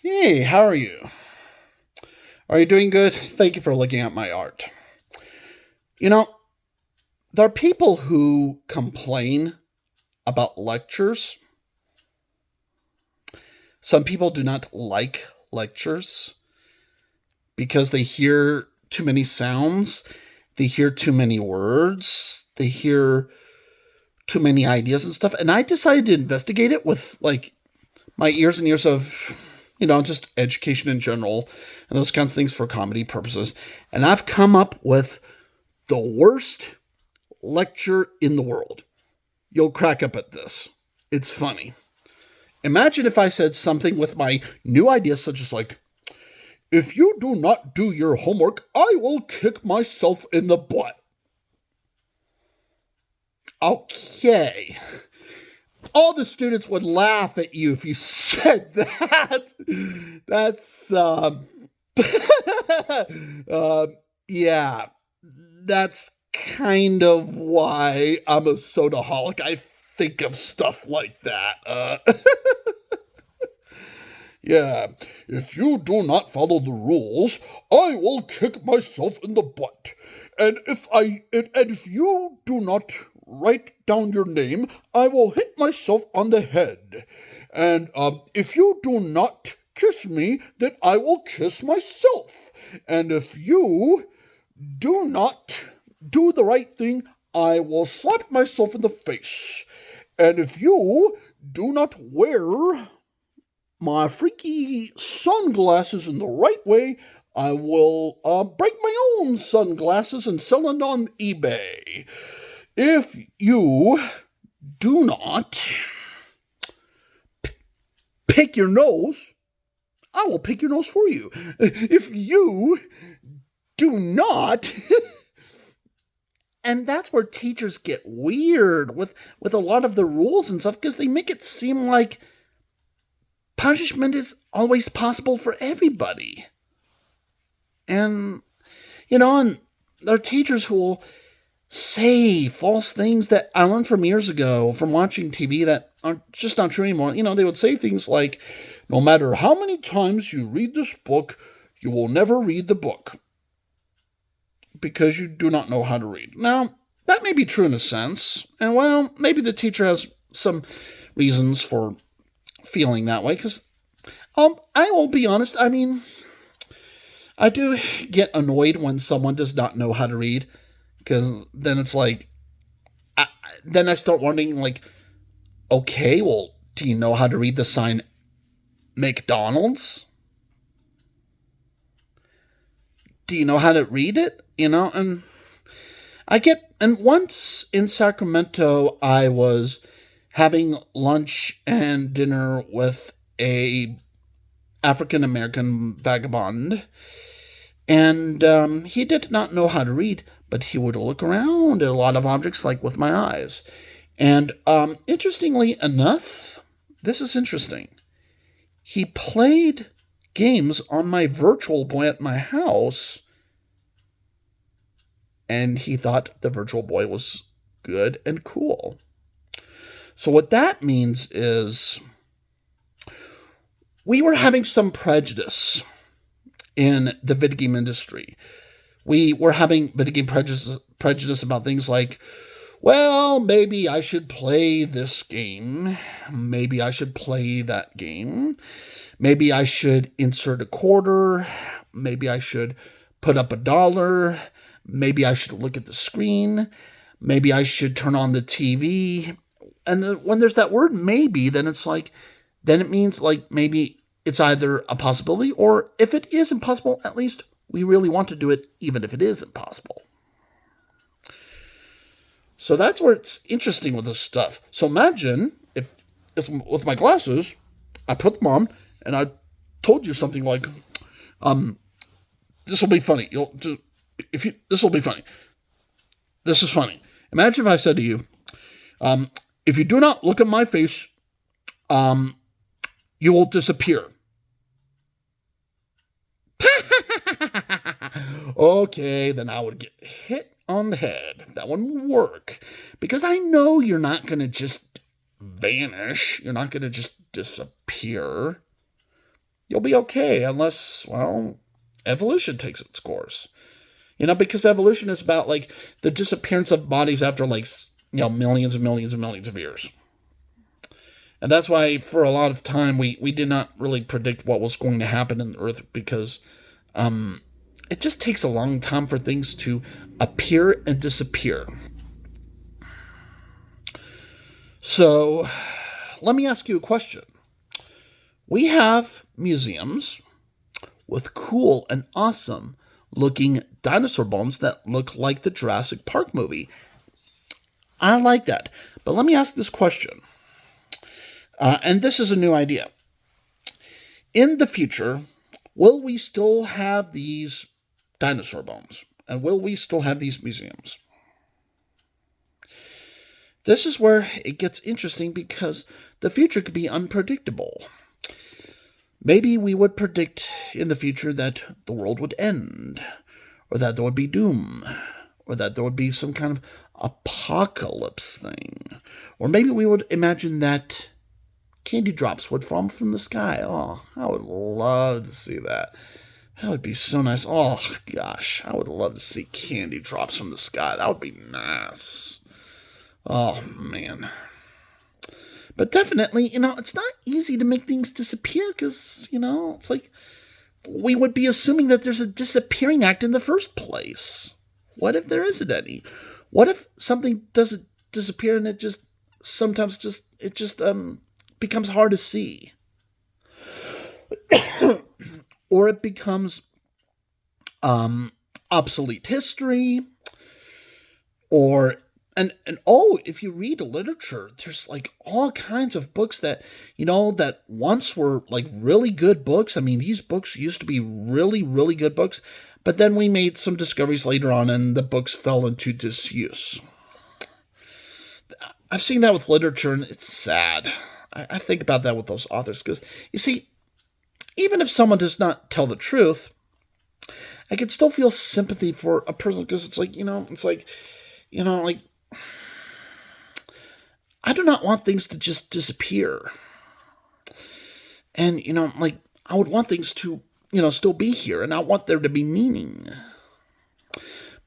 Hey, how are you? Are you doing good? Thank you for looking at my art. You know, there are people who complain about lectures. Some people do not like lectures because they hear too many sounds, they hear too many words, they hear too many ideas and stuff. And I decided to investigate it with like my years and years of, just education in general and those kinds of things for comedy purposes. And I've come up with the worst lecture in the world. You'll crack up at this. It's funny. Imagine if I said something with my new ideas, such as like, if you do not do your homework, I will kick myself in the butt. Okay. All the students would laugh at you if you said that. That's, uh, yeah, that's kind of why I'm a sodaholic. I think of stuff like that. Yeah, if you do not follow the rules, I will kick myself in the butt. And if you do not write down your name, I will hit myself on the head. And if you do not kiss me, then I will kiss myself. And if you do not do the right thing, I will slap myself in the face. And if you do not wear my freaky sunglasses in the right way, I will break my own sunglasses and sell them on eBay. If you do not pick your nose, I will pick your nose for you. If you do not and that's where teachers get weird with a lot of the rules and stuff because they make it seem like punishment is always possible for everybody. And and there are teachers who will say false things that I learned from years ago from watching TV that are just not true anymore. They would say things like, no matter how many times you read this book, you will never read the book because you do not know how to read. Now, that may be true in a sense, and well, maybe the teacher has some reasons for feeling that way, because I will be honest, I do get annoyed when someone does not know how to read, because then it's like, then I start wondering, like, okay, well, do you know how to read the sign McDonald's? Do you know how to read it? And and once in Sacramento, I was having lunch and dinner with a African American vagabond, and he did not know how to read, but he would look around at a lot of objects, like with my eyes. And interestingly enough, this is interesting. He played games on my Virtual Boy at my house, and he thought the Virtual Boy was good and cool. So what that means is we were having some prejudice in the video game industry. We were having video game prejudice about things like, well, maybe I should play this game. Maybe I should play that game. Maybe I should insert a quarter. Maybe I should put up $1. Maybe I should look at the screen. Maybe I should turn on the TV. And then when there's that word maybe, then it's like, then it means like maybe it's either a possibility, or if it is impossible, at least we really want to do it, even if it is impossible. So that's where it's interesting with this stuff. So imagine if with my glasses, I put them on and I told you something like, this will be funny. This will be funny. This is funny. Imagine if I said to you, if you do not look at my face, you will disappear. Okay, then I would get hit on the head. That wouldn't work. Because I know you're not going to just vanish. You're not going to just disappear. You'll be okay unless, well, evolution takes its course. Because evolution is about, like, the disappearance of bodies after, like, millions and millions and millions of years. And that's why, for a lot of time, we did not really predict what was going to happen in the Earth, because it just takes a long time for things to appear and disappear. So, let me ask you a question. We have museums with cool and awesome looking dinosaur bones that look like the Jurassic Park movie. I like that. But let me ask this question. And this is a new idea. In the future, will we still have these dinosaur bones? And will we still have these museums? This is where it gets interesting, because the future could be unpredictable. Maybe we would predict in the future that the world would end, or that there would be doom, or that there would be some kind of apocalypse thing. Or maybe we would imagine that candy drops would fall from the sky. Oh, I would love to see that. That would be so nice. Oh, gosh, I would love to see candy drops from the sky. That would be nice. Oh, man. But definitely, it's not easy to make things disappear, because, it's like we would be assuming that there's a disappearing act in the first place. What if there isn't any? What if something doesn't disappear and it just sometimes becomes hard to see? Or it becomes obsolete history, or and if you read literature, there's like all kinds of books that that once were like really good books. I mean, these books used to be really, really good books, but then we made some discoveries later on and the books fell into disuse. I've seen that with literature, and it's sad. I think about that with those authors, because you see, even if someone does not tell the truth, I can still feel sympathy for a person, because it's like, I do not want things to just disappear. And, I would want things to, still be here, and I want there to be meaning.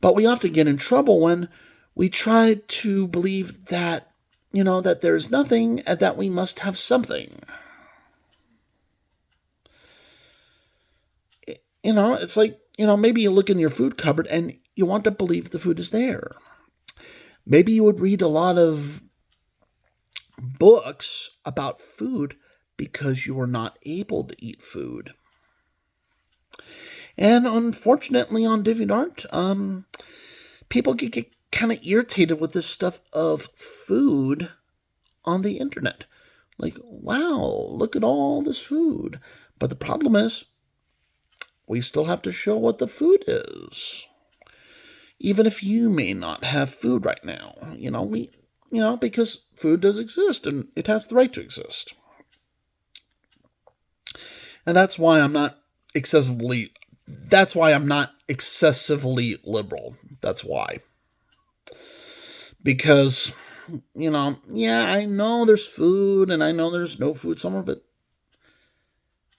But we often get in trouble when we try to believe that, that there's nothing and that we must have something. It's like, maybe you look in your food cupboard and you want to believe the food is there. Maybe you would read a lot of books about food because you were not able to eat food. And unfortunately on DeviantArt, people get kind of irritated with this stuff of food on the internet. Like, wow, look at all this food. But the problem is, we still have to show what the food is. Even if you may not have food right now. Because food does exist and it has the right to exist. And that's why I'm not excessively liberal. That's why. Because, I know there's food and I know there's no food somewhere, but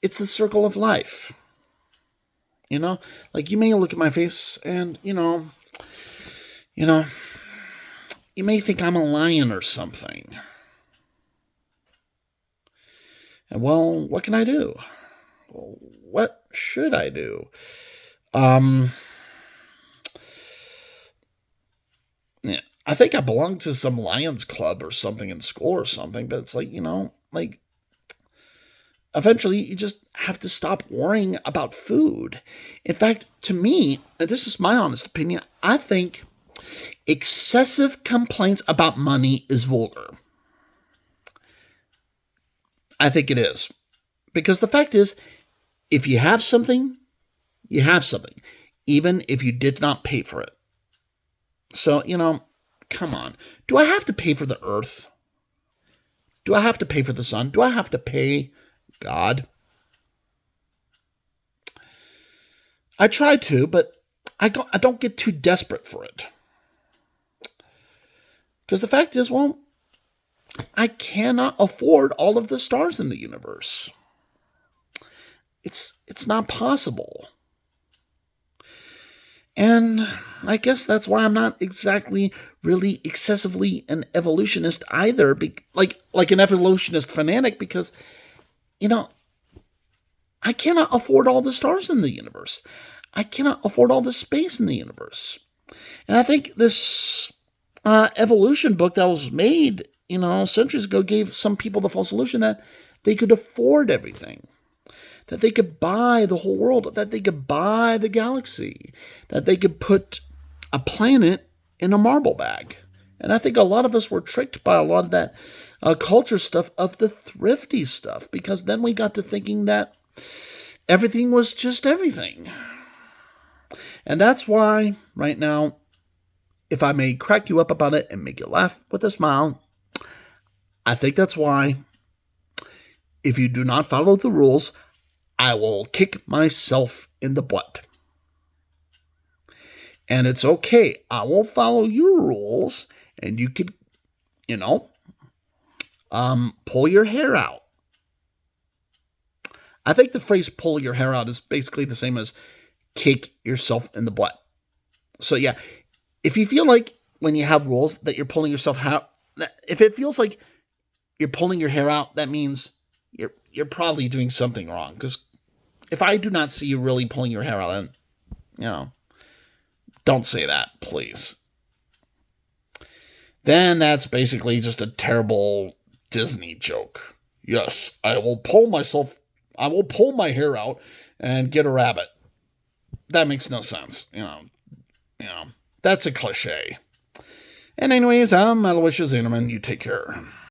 it's the circle of life. Like, you may look at my face and, you may think I'm a lion or something. And, well, what can I do? What should I do? Yeah, I think I belong to some Lions Club or something in school or something, but it's like, eventually you just have to stop worrying about food. In fact, to me, and this is my honest opinion, I think excessive complaints about money is vulgar. I think it is. Because the fact is, if you have something, you have something, even if you did not pay for it. So, come on. Do I have to pay for the earth? Do I have to pay for the sun? Do I have to pay God? I try to, but I don't get too desperate for it. Because the fact is, well, I cannot afford all of the stars in the universe. It's not possible. And I guess that's why I'm not exactly really excessively an evolutionist either, like an evolutionist fanatic, because, you know, I cannot afford all the stars in the universe. I cannot afford all the space in the universe. And I think this evolution book that was made, centuries ago gave some people the false illusion that they could afford everything, that they could buy the whole world, that they could buy the galaxy, that they could put a planet in a marble bag. And I think a lot of us were tricked by a lot of that culture stuff, of the thrifty stuff, because then we got to thinking that everything was just everything. And that's why, right now, if I may crack you up about it and make you laugh with a smile, I think that's why, if you do not follow the rules, I will kick myself in the butt. And it's okay. I will follow your rules, and you could, pull your hair out. I think the phrase pull your hair out is basically the same as kick yourself in the butt. So yeah, if you feel like when you have rules that you're pulling yourself out, if it feels like you're pulling your hair out, that means you're probably doing something wrong. Because if I do not see you really pulling your hair out, then, don't say that, please. Then that's basically just a terrible Disney joke. Yes, I will pull my hair out and get a rabbit. That makes no sense, That's a cliche. And anyways, I'm Aloysius Zimmerman. You take care.